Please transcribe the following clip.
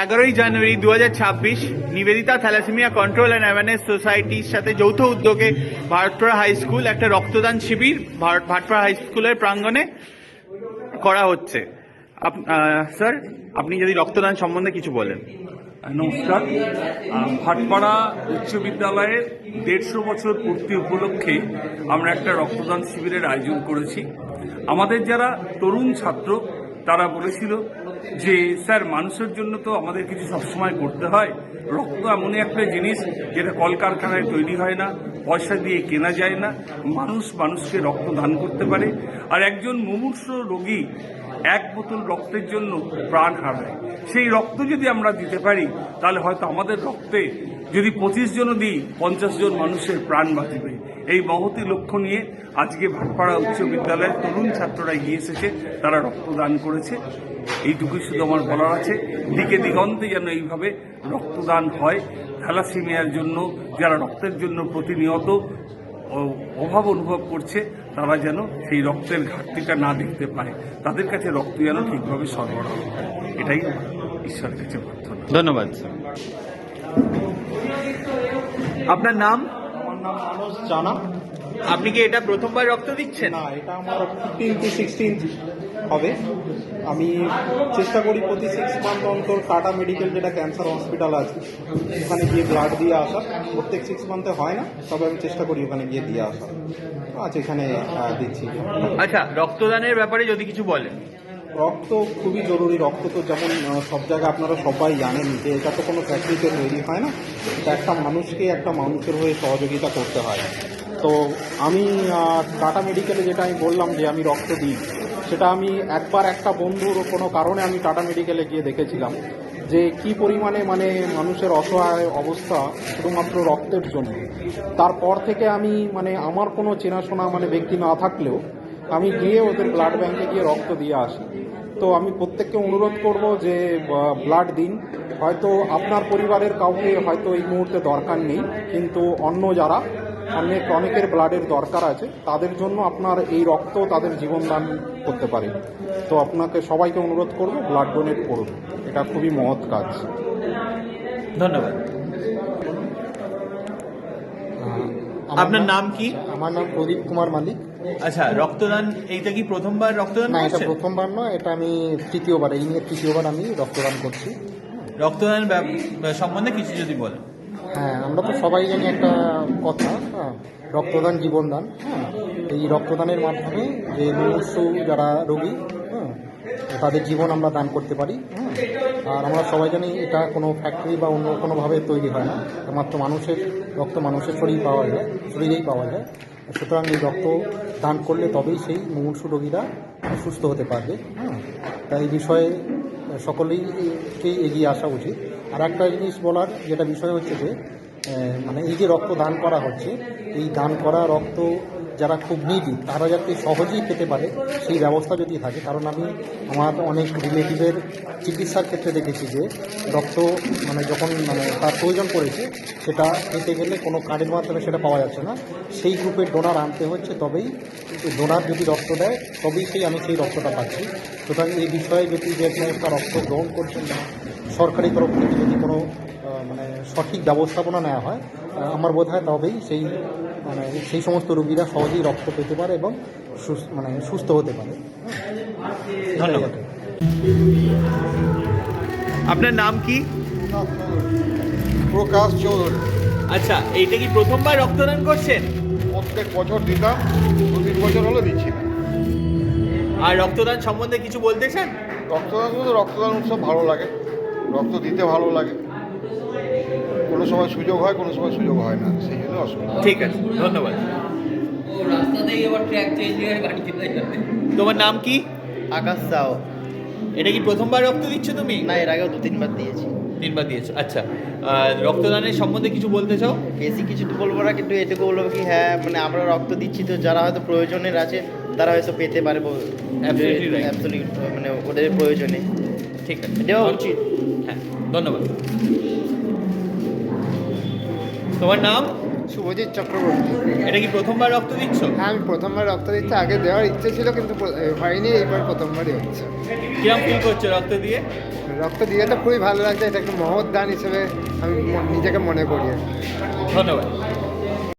11ই January 2026 Nivedita thalassemia control and awareness সোসাইটির সাথে যৌথ উদ্যোগে ভাটপাড়া হাই স্কুল একটা রক্তদান শিবির ভাটপাড়া হাই স্কুলের প্রাঙ্গণে করা হচ্ছে। স্যার, আপনি যদি রক্তদান সম্বন্ধে কিছু বলেন। নমস্কার। ভাটপাড়া উচ্চ বিদ্যালয়ের 150 বছর পূর্তি উপলক্ষে আমরা একটা রক্তদান শিবিরের আয়োজন করেছি। আমাদের যারা তরুণ ছাত্র তারা বলেছিল যে স্যার, মানুষের জন্য তো আমাদের কিছু সবসময় করতে হয়। রক্ত এমনই একটা জিনিস যেটা কলকারখানায় তৈরি হয় না, পয়সা দিয়ে কেনা যায় না। মানুষকে রক্ত দান করতে পারে। আর একজন মুমূর্ষু রোগী 1 বোতল রক্তের জন্য প্রাণ হারায়। সেই রক্ত যদি আমরা দিতে পারি তাহলে হয়তো আমাদের রক্তে যদি 25 জনও দিই 50 জন মানুষের প্রাণ বাঁচবে। এই মহতি লক্ষ্য নিয়ে আজকে ভাটপাড়া উচ্চ বিদ্যালয়ের তরুণ ছাত্ররা এগিয়ে এসেছে, তারা রক্তদান করেছে। এইটুকুই শুধু আমার বলার আছে, দিকে দিগন্তে যেন এইভাবে রক্তদান হয়। থ্যালাসেমিয়ার জন্য যারা রক্তের জন্য প্রতিনিয়ত অভাব অনুভব করছে, তারা যেন সেই রক্তের ঘাটতিটা না দেখতে পায়, তাদের কাছে রক্ত যেন ঠিকভাবে সরবরাহ হয়। এটাই আমার ঈশ্বরের কাছে প্রার্থনা। ধন্যবাদ। আপনার নাম? আমার নাম মানস জানা। আপনি কি এটা প্রথমবার রক্ত দিচ্ছেন? না, এটা আমার 15 to 16 হবে। আমি চেষ্টা করি প্রতি 6 মান্থ অন্তর টাটা মেডিকেল, যেটা ক্যান্সার হসপিটাল আছে, ওখানে গিয়ে ব্লাড দিয়ে আসা। প্রত্যেক 6 মান্থে হয় না, তবে আমি চেষ্টা করি ওখানে গিয়ে দিয়ে আসা। আচ্ছা, এখানে দিচ্ছি। আচ্ছা, রক্তদানের ব্যাপারে যদি কিছু বলেন। রক্ত খুবই জরুরি। রক্ত তো যেমন সব জায়গায় আপনারা সবাই জানেন যে এটা তো কোনো ফ্যাক্টরিতে তৈরি হয় না, এটা একটা মানুষকে একটা মানুষের হয়ে সহযোগিতা করতে হয়। তো আমি টাটা মেডিকেলে যেটা আমি বললাম যে আমি রক্ত দিই, সেটা আমি একবার একটা বন্ধুর কোনো কারণে আমি টাটা মেডিকেলে গিয়ে দেখেছিলাম যে কি পরিমাণে মানে মানুষের অসহায় অবস্থা শুধুমাত্র রক্তের জন্য। তারপর থেকে আমি মানে আমার কোনো চেনাশোনা মানে ব্যক্তি না থাকলেও আমি গিয়ে ওদের ব্লাড ব্যাংকে গিয়ে রক্ত দিয়ে আসি। তো আমি প্রত্যেককে অনুরোধ করব যে ব্লাড দিন। হয়তো আপনার পরিবারের কাউকে হয়তো এই মুহূর্তে দরকার নেই, কিন্তু অন্য যারা অনেকের ব্লাডের দরকার আছে, তাদের জন্য আপনার এই রক্ত তাদের জীবনদান করতে পারে। তো আপনাকে সবাইকে অনুরোধ করব, ব্লাড ডোনেট করুন, এটা খুবই মহৎ কাজ। ধন্যবাদ। আপনার নাম কি? আমার নাম প্রদীপ কুমার মালিক। আচ্ছা, রক্তদান এইটা কি প্রথমবার রক্তদান না, এটা করছেন? প্রথমবার নয়, এটা আমি তৃতীয়বার, এই নিয়ে তৃতীয়বার আমি রক্তদান করছি। রক্তদান সম্বন্ধে কিছু যদি বলেন। হ্যাঁ, আমরা তো সবাই জানি একটা কথা, রক্তদান জীবনদান। এই রক্তদানের মাধ্যমে যে মুমূর্ষু যারা রোগী, তাদের জীবন আমরা দান করতে পারি। আর আমরা সবাই জানি এটা কোনো ফ্যাক্টরি বা অন্য কোনোভাবে তৈরি হয় না, মাত্র মানুষের রক্ত মানুষের শরীরেই পাওয়া যায়। সুতরাং এই রক্ত দান করলে তবেই সেই মুমূর্ষু রোগীরা সুস্থ হতে পারবে। তাই এই বিষয়ে সকলেইকেই এগিয়ে আসা উচিত। আর একটা জিনিস বলার যেটা বিষয় হচ্ছে যে মানে এই যে রক্ত দান করা হচ্ছে, এই দান করা রক্ত যারা খুব নিডি তারা যাতে সহজেই পেতে পারে সেই ব্যবস্থা যদি থাকে। কারণ আমি আমার অনেক রিলেটিভের চিকিৎসার ক্ষেত্রে দেখেছি যে রক্ত মানে যখন মানে তার প্রয়োজন পড়েছে, সেটা পেতে গেলে কোনো কার্ডের মাধ্যমে সেটা পাওয়া যাচ্ছে না, সেই গ্রুপের ডোনার আনতে হচ্ছে। তবেই ডোনার যদি রক্ত দেয় তবেই আমি সেই রক্তটা পাচ্ছি। সুতরাং এই বিষয়ে যদি যে সমস্ত রক্ত গ্রহণ করছেন না, সরকারি তরফ থেকে যদি কোনো মানে সঠিক ব্যবস্থাপনা নেওয়া হয়, আমার বোধ হয় তবেই সেই সমস্ত রোগীরা সহজেই রক্ত পেতে পারে এবং সুস্থ হতে পারে। ধন্যবাদ। আপনার নাম কি? প্রকাশ চৌধুরী। আচ্ছা, এইটা কি প্রথমবার রক্তদান করছেন? প্রত্যেক বছর দিতাম, 2-3 বছর হলো দিচ্ছি না। আর রক্তদান সম্বন্ধে কিছু বলতে চান? রক্তদান উৎসব ভালো লাগে, রক্ত দিতে ভালো লাগে। কোনো সময় সুযোগ হয়, কোনো সময় সুযোগ হয় না, সেই জন্য অসুবিধা। ঠিক আছে, ধন্যবাদ। তোমার নাম কি? আকাশ সাও। এটা কি প্রথমবার রক্ত দিচ্ছ তুমি? না, এর আগেও 2-3 বার দিয়েছি। 3 বার দিয়েছো। আচ্ছা, রক্তদানের সম্বন্ধে কিছু বলতে চাও? বেশি কিছু তো বলবো না, কিন্তু এটুকু বলবো কি, হ্যাঁ মানে আমরা রক্ত দিচ্ছি, তো যারা হয়তো প্রয়োজনের আছে তারা হয়তো পেতে পারে। Absolutely right. Absolutely, মানে ওদের প্রয়োজনে ঠিক আছে, দেওয়া উচিত। হ্যাঁ, ধন্যবাদ। তোমার নাম? শুভজিৎ চক্রবর্তী। এটা কি প্রথমবার রক্ত দিচ্ছ? হ্যাঁ, আমি প্রথমবার রক্ত দিচ্ছি, আগে দেওয়ার ইচ্ছে ছিল কিন্তু হয়নি, এইবার প্রথমবারই হচ্ছে। কিরম ফিল করছো রক্ত দিয়ে? রক্ত দিয়ে তো খুবই ভালো লাগছে, এটা একটা মহৎ দান হিসেবে আমি নিজেকে মনে করি। ধন্যবাদ।